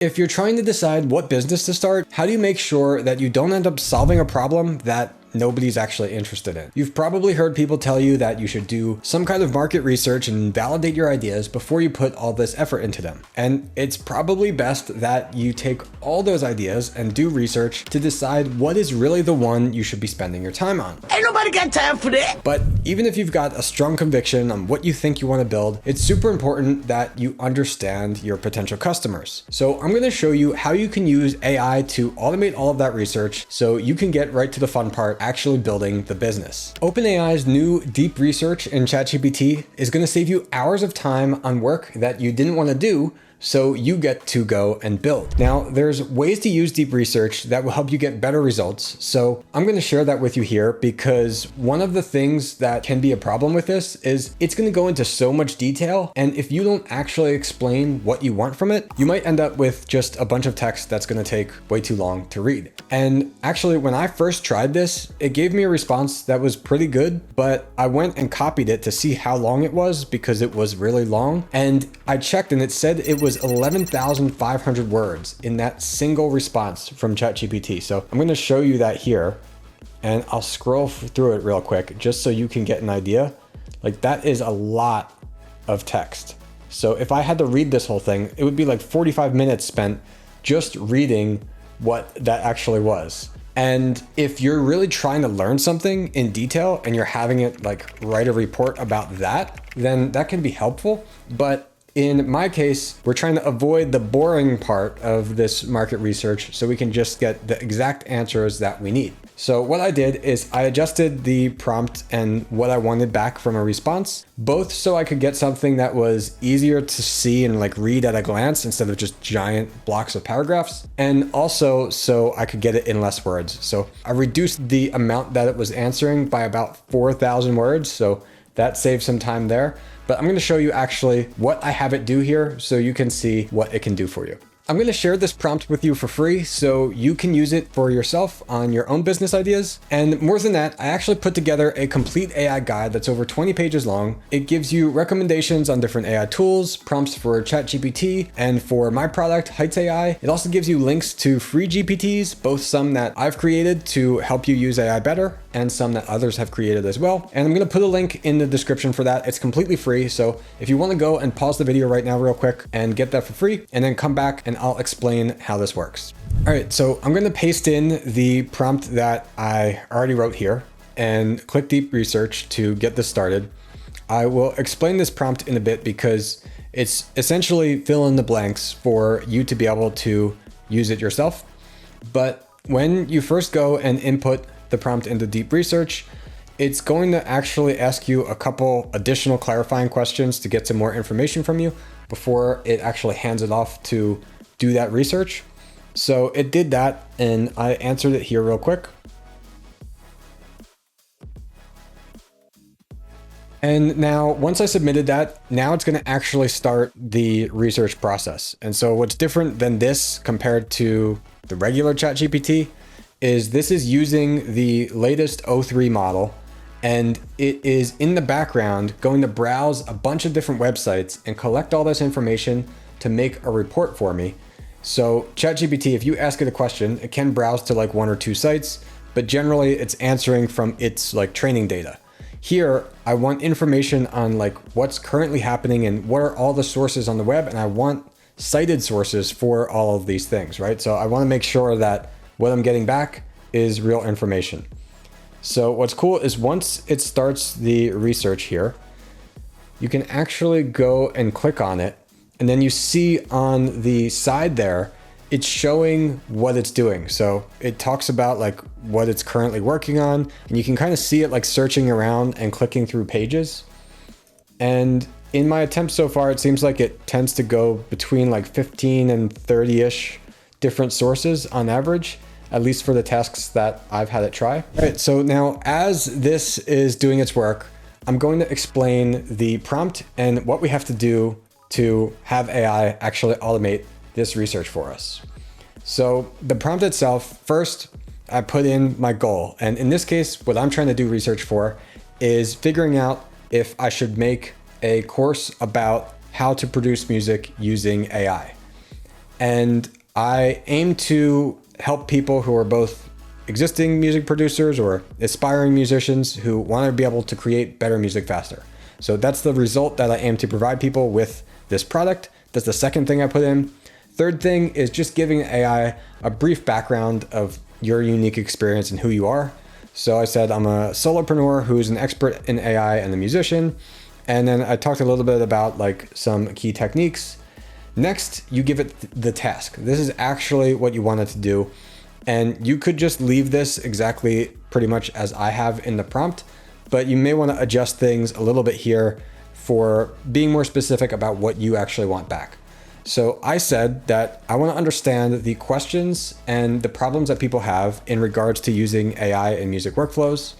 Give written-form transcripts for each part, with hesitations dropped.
If you're trying to decide what business to start, how do you make sure that you don't end up solving a problem that nobody's actually interested in? You've probably heard people tell you that you should do some kind of market research and validate your ideas before you put all this effort into them. And it's probably best that you take all those ideas and do research to decide what is really the one you should be spending your time on. Ain't nobody got time for that. But even if you've got a strong conviction on what you think you want to build, it's super important that you understand your potential customers. So I'm going to show you how you can use AI to automate all of that research so you can get right to the fun part, actually building the business. OpenAI's new deep research in ChatGPT is going to save you hours of time on work that you didn't want to do, so you get to go and build. Now, there's ways to use deep research that will help you get better results. So I'm going to share that with you here because one of the things that can be a problem with this is it's going to go into so much detail. And if you don't actually explain what you want from it, you might end up with just a bunch of text that's going to take way too long to read. And actually, when I first tried this, it gave me a response that was pretty good, but I went and copied it to see how long it was because it was really long. And I checked and it said it was 11,500 words in that single response from ChatGPT. So I'm going to show you that here and I'll scroll through it real quick just so you can get an idea. Like that is a lot of text. So if I had to read this whole thing, it would be like 45 minutes spent just reading what that actually was. And if you're really trying to learn something in detail and you're having it like write a report about that, then that can be helpful. But in my case, we're trying to avoid the boring part of this market research so we can just get the exact answers that we need. So what I did is I adjusted the prompt and what I wanted back from a response, both so I could get something that was easier to see and like read at a glance instead of just giant blocks of paragraphs, and also so I could get it in less words. So I reduced the amount that it was answering by about 4,000 words. So that saves some time there. But I'm going to show you actually what I have it do here so you can see what it can do for you. I'm going to share this prompt with you for free so you can use it for yourself on your own business ideas. And more than that, I actually put together a complete AI guide that's over 20 pages long. It gives you recommendations on different AI tools, prompts for ChatGPT, and for my product, Heights AI. It also gives you links to free GPTs, both some that I've created to help you use AI better and some that others have created as well. And I'm going to put a link in the description for that. It's completely free. So if you want to go and pause the video right now real quick and get that for free, and then come back and I'll explain how this works. All right, so I'm going to paste in the prompt that I already wrote here and click deep research to get this started. I will explain this prompt in a bit because it's essentially fill in the blanks for you to be able to use it yourself. But when you first go and input the prompt into deep research, it's going to actually ask you a couple additional clarifying questions to get some more information from you before it actually hands it off to do that research. So it did that and I answered it here real quick. And now once I submitted that, now it's going to actually start the research process. And so what's different than this compared to the regular ChatGPT is this is using the latest O3 model, and it is in the background going to browse a bunch of different websites and collect all this information to make a report for me. So ChatGPT, if you ask it a question, it can browse to like one or two sites, but generally it's answering from its like training data. Here, I want information on like what's currently happening and what are all the sources on the web, and I want cited sources for all of these things, right? So I want to make sure that what I'm getting back is real information. So what's cool is once it starts the research here, you can actually go and click on it. And then you see on the side there, it's showing what it's doing. So it talks about like what it's currently working on, and you can kind of see it like searching around and clicking through pages. And in my attempts so far, it seems like it tends to go between like 15 and 30-ish different sources on average, at least for the tasks that I've had it try. All right, so now as this is doing its work, I'm going to explain the prompt and what we have to do to have AI actually automate this research for us. So the prompt itself, first, I put in my goal. And in this case, what I'm trying to do research for is figuring out if I should make a course about how to produce music using AI. And I aim to help people who are both existing music producers or aspiring musicians who want to be able to create better music faster. So that's the result that I aim to provide people with this product. That's the second thing I put in. Third thing is just giving AI a brief background of your unique experience and who you are. So I said I'm a solopreneur who's an expert in AI and a musician. And then I talked a little bit about like some key techniques. Next, you give it the task. This is actually what you want it to do. And you could just leave this exactly pretty much as I have in the prompt, but you may want to adjust things a little bit here for being more specific about what you actually want back. So I said that I want to understand the questions and the problems that people have in regards to using AI in music workflows.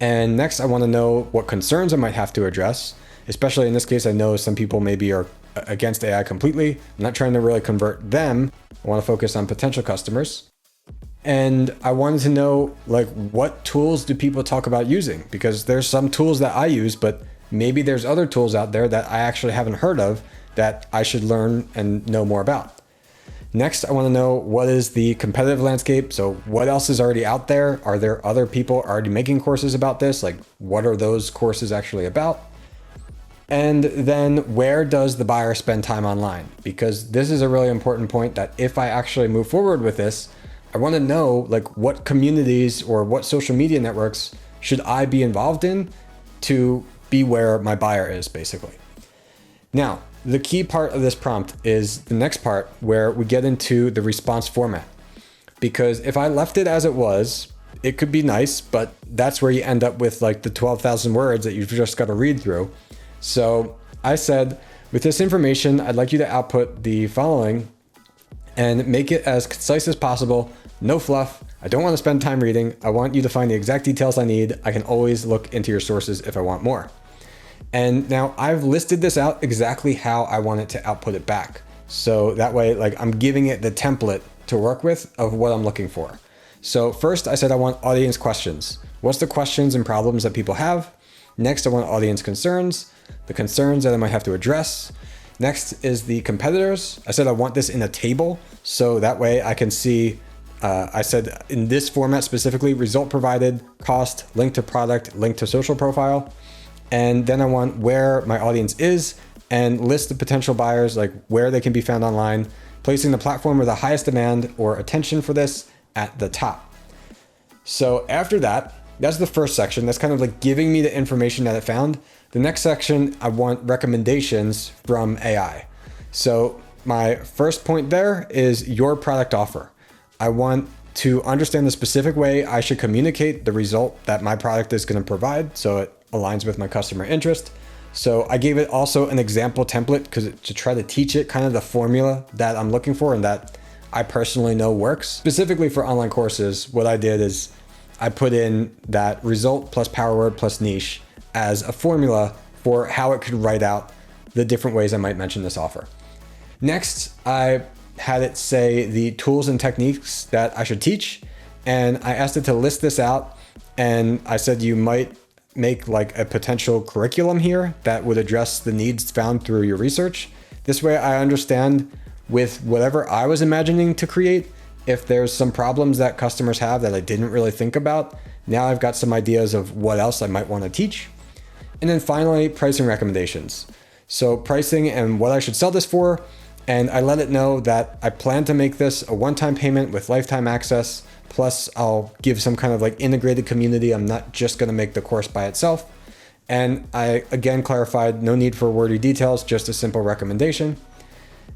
And next, I want to know what concerns I might have to address, especially in this case, I know some people maybe are against AI completely. I'm not trying to really convert them. I want to focus on potential customers. And I wanted to know, like, what tools do people talk about using? Because there's some tools that I use, but maybe there's other tools out there that I actually haven't heard of that I should learn and know more about. Next, I want to know what is the competitive landscape. So what else is already out there? Are there other people already making courses about this? Like, what are those courses actually about? And then where does the buyer spend time online? Because this is a really important point that if I actually move forward with this, I want to know like what communities or what social media networks should I be involved in to be where my buyer is, basically. Now, the key part of this prompt is the next part where we get into the response format. Because if I left it as it was, it could be nice, but that's where you end up with like the 12,000 words that you've just got to read through. So I said, with this information, I'd like you to output the following and make it as concise as possible. No fluff. I don't want to spend time reading. I want you to find the exact details I need. I can always look into your sources if I want more. And now I've listed this out exactly how I want it to output it back. So that way, like I'm giving it the template to work with of what I'm looking for. So first I said I want audience questions. What's the questions and problems that people have? Next, I want audience concerns, the concerns that I might have to address. Next is the competitors. I said I want this in a table, so that way I can see, I said in this format specifically, result provided, cost, link to product, link to social profile. And then I want where my audience is and list the potential buyers, like where they can be found online, placing the platform with the highest demand or attention for this at the top. So after that, that's the first section. That's kind of like giving me the information that it found. The next section, I want recommendations from AI. So my first point there is your product offer. I want to understand the specific way I should communicate the result that my product is going to provide so it aligns with my customer interest. So I gave it also an example template to try to teach it kind of the formula that I'm looking for and that I personally know works. Specifically for online courses, what I did is I put in that result plus power word plus niche as a formula for how it could write out the different ways I might mention this offer. Next, I had it say the tools and techniques that I should teach. And I asked it to list this out. And I said, you might make like a potential curriculum here that would address the needs found through your research. This way I understand with whatever I was imagining to create, if there's some problems that customers have that I didn't really think about. Now I've got some ideas of what else I might want to teach. And then finally, pricing recommendations. So pricing and what I should sell this for. And I let it know that I plan to make this a one-time payment with lifetime access. Plus I'll give some kind of like integrated community. I'm not just going to make the course by itself. And I again clarified no need for wordy details, just a simple recommendation.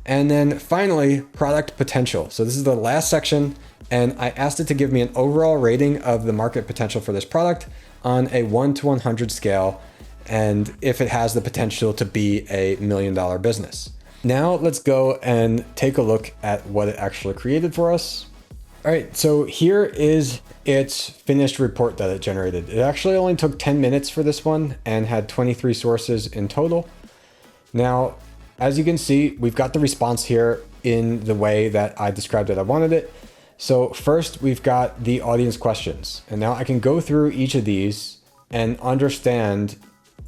And then finally, product potential. So this is the last section. And I asked it to give me an overall rating of the market potential for this product on a 1 to 100 scale. And if it has the potential to be $1 million business. Now let's go and take a look at what it actually created for us. All right, so here is its finished report that it generated. It actually only took 10 minutes for this one and had 23 sources in total. Now, as you can see, we've got the response here in the way that I described it I wanted it. So first we've got the audience questions. And now I can go through each of these and understand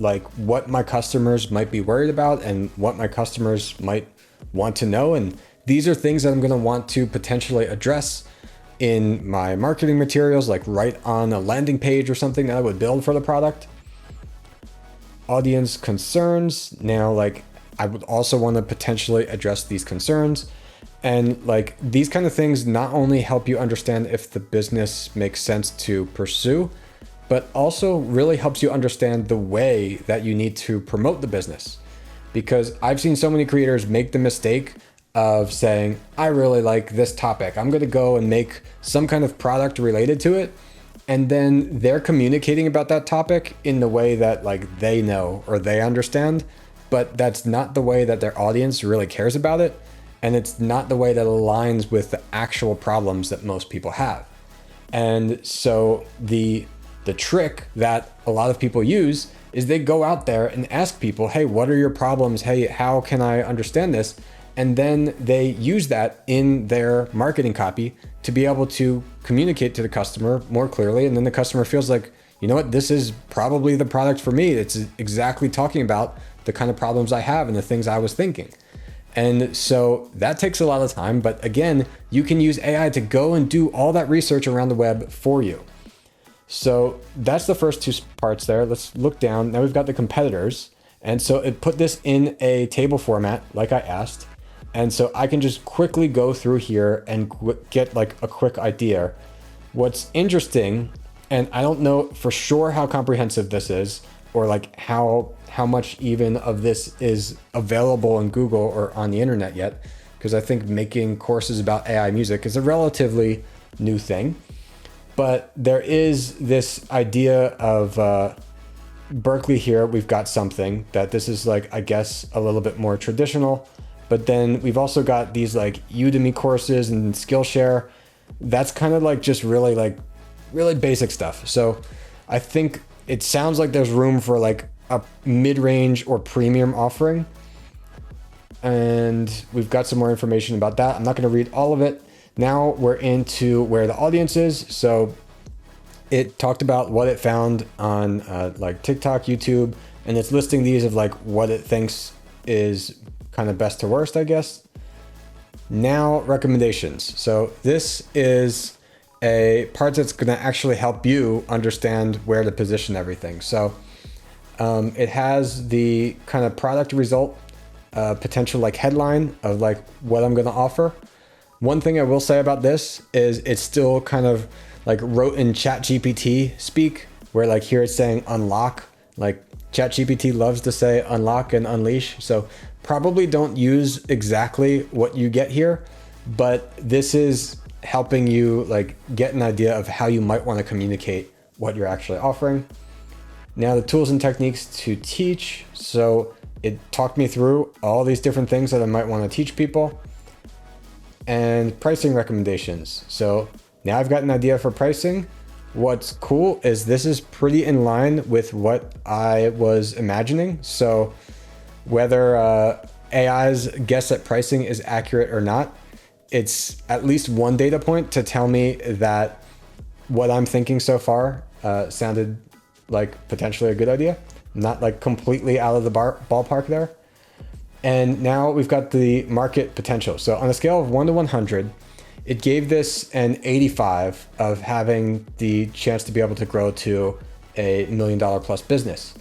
like what my customers might be worried about and what my customers might want to know. And these are things that I'm going to want to potentially address in my marketing materials, like right on a landing page or something that I would build for the product. Audience concerns. Now, like, I would also want to potentially address these concerns. And like, these kind of things not only help you understand if the business makes sense to pursue, but also really helps you understand the way that you need to promote the business. Because I've seen so many creators make the mistake of saying, I really like this topic, I'm going to go and make some kind of product related to it. And then they're communicating about that topic in the way that like they know or they understand, but that's not the way that their audience really cares about it. And it's not the way that aligns with the actual problems that most people have. And so the trick that a lot of people use is they go out there and ask people, hey, what are your problems? Hey, how can I understand this? And then they use that in their marketing copy to be able to communicate to the customer more clearly. And then the customer feels like, you know what, this is probably the product for me. It's exactly talking about the kind of problems I have and the things I was thinking. And so that takes a lot of time. But again, you can use AI to go and do all that research around the web for you. So that's the first two parts there. Let's look down. Now we've got the competitors. And so it put this in a table format, like I asked. And so I can just quickly go through here and get like a quick idea. What's interesting, and I don't know for sure how comprehensive this is, or like how much even of this is available in Google or on the internet yet, because I think making courses about AI music is a relatively new thing. But there is this idea of Berkeley here. We've got something that this is like, I guess, a little bit more traditional. But then we've also got these like Udemy courses and Skillshare. That's kind of like just really basic stuff. So I think it sounds like there's room for like a mid-range or premium offering. And we've got some more information about that. I'm not going to read all of it. Now we're into where the audience is. So it talked about what it found on like TikTok, YouTube, and it's listing these of like what it thinks is kind of best to worst, I guess. Now recommendations. So this is a part that's going to actually help you understand where to position everything. So it has the kind of product result, potential like headline of like what I'm going to offer. One thing I will say about this is it's still kind of like wrote in ChatGPT speak, where like here it's saying unlock. Like ChatGPT loves to say unlock and unleash. So probably don't use exactly what you get here, but this is helping you like get an idea of how you might want to communicate what you're actually offering. Now the tools and techniques to teach. So it talked me through all these different things that I might want to teach people. And pricing recommendations. So now I've got an idea for pricing. What's cool is this is pretty in line with what I was imagining. So whether AI's guess at pricing is accurate or not, it's at least one data point to tell me that what I'm thinking so far sounded like potentially a good idea. Not like completely out of the ballpark there. And now we've got the market potential. So on a scale of 1 to 100, it gave this an 85 of having the chance to be able to grow to a $1 million plus business.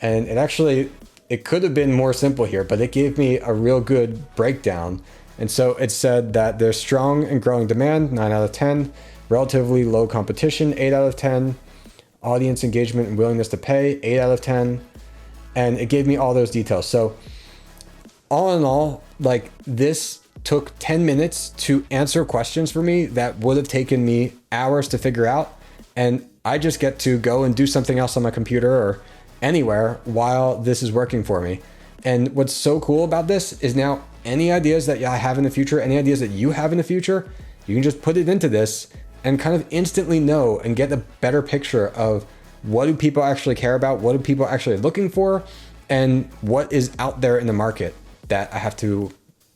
And it could have been more simple here, but it gave me a real good breakdown. And so it said that there's strong and growing demand, 9 out of 10, relatively low competition, 8 out of 10, audience engagement and willingness to pay, 8 out of 10. And it gave me all those details. So all in all, like this took 10 minutes to answer questions for me that would have taken me hours to figure out. And I just get to go and do something else on my computer or anywhere while this is working for me. And what's so cool about this is now any ideas that I have in the future, any ideas that you have in the future, you can just put it into this and kind of instantly know and get a better picture of what do people actually care about, what are people actually looking for, and what is out there in the market that I have to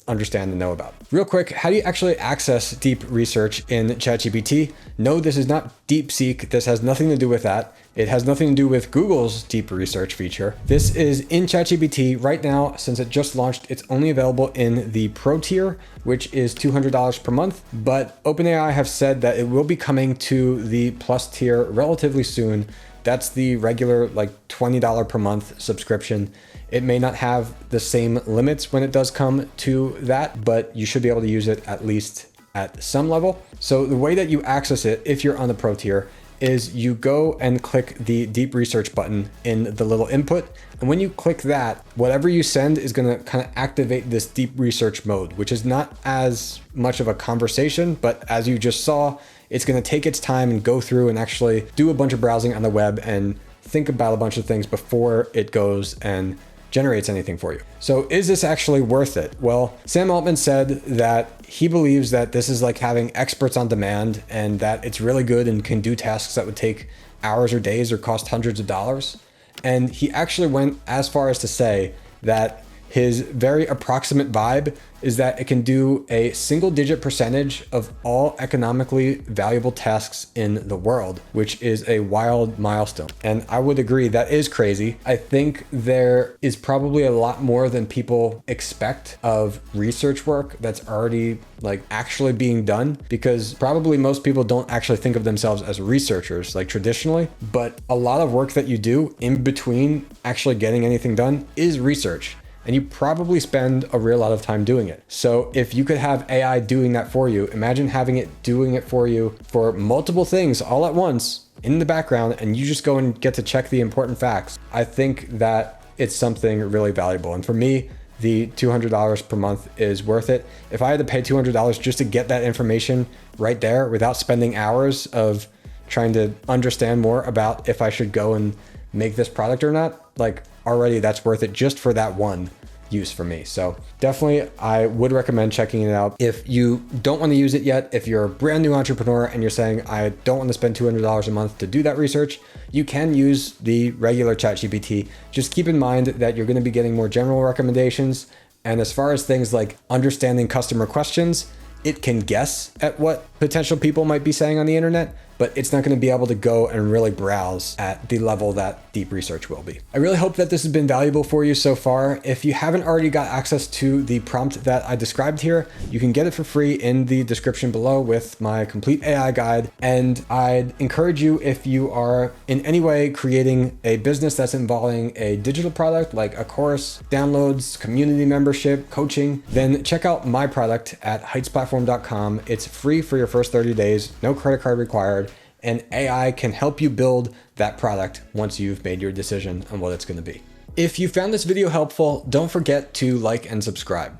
understand and know about. Real quick, how do you actually access deep research in ChatGPT? No, this is not DeepSeek. This has nothing to do with that. It has nothing to do with Google's deep research feature. This is in ChatGPT right now. Since it just launched, it's only available in the Pro tier, which is $200 per month. But OpenAI have said that it will be coming to the Plus tier relatively soon. That's the regular like $20 per month subscription. It may not have the same limits when it does come to that, but you should be able to use it at least at some level. So the way that you access it, if you're on the Pro tier, is you go and click the deep research button in the little input. And when you click that, whatever you send is going to kind of activate this deep research mode, which is not as much of a conversation, but as you just saw, it's going to take its time and go through and actually do a bunch of browsing on the web and think about a bunch of things before it goes and generates anything for you. So is this actually worth it? Well, Sam Altman said that he believes that this is like having experts on demand and that it's really good and can do tasks that would take hours or days or cost hundreds of dollars. And he actually went as far as to say that his very approximate vibe is that it can do a single-digit percentage of all economically valuable tasks in the world, which is a wild milestone. And I would agree, that is crazy. I think there is probably a lot more than people expect of research work that's already like actually being done, because probably most people don't actually think of themselves as researchers like traditionally, but a lot of work that you do in between actually getting anything done is research. And you probably spend a real lot of time doing it. So if you could have AI doing that for you, imagine having it doing it for you for multiple things all at once in the background, and you just go and get to check the important facts. I think that it's something really valuable. And for me, the $200 per month is worth it. If I had to pay $200 just to get that information right there without spending hours of trying to understand more about if I should go and make this product or not, like already that's worth it just for that one use for me. So definitely I would recommend checking it out. If you don't want to use it yet, if you're a brand new entrepreneur and you're saying, I don't want to spend $200 a month to do that research, you can use the regular ChatGPT. Just keep in mind that you're going to be getting more general recommendations. And as far as things like understanding customer questions, it can guess at what potential people might be saying on the internet, but it's not going to be able to go and really browse at the level that deep research will be. I really hope that this has been valuable for you so far. If you haven't already got access to the prompt that I described here, you can get it for free in the description below with my complete AI guide. And I'd encourage you, if you are in any way creating a business that's involving a digital product like a course, downloads, community membership, coaching, then check out my product at heightsplatform.com. It's free for your first 30 days, no credit card required. And AI can help you build that product once you've made your decision on what it's going to be. If you found this video helpful, don't forget to like and subscribe.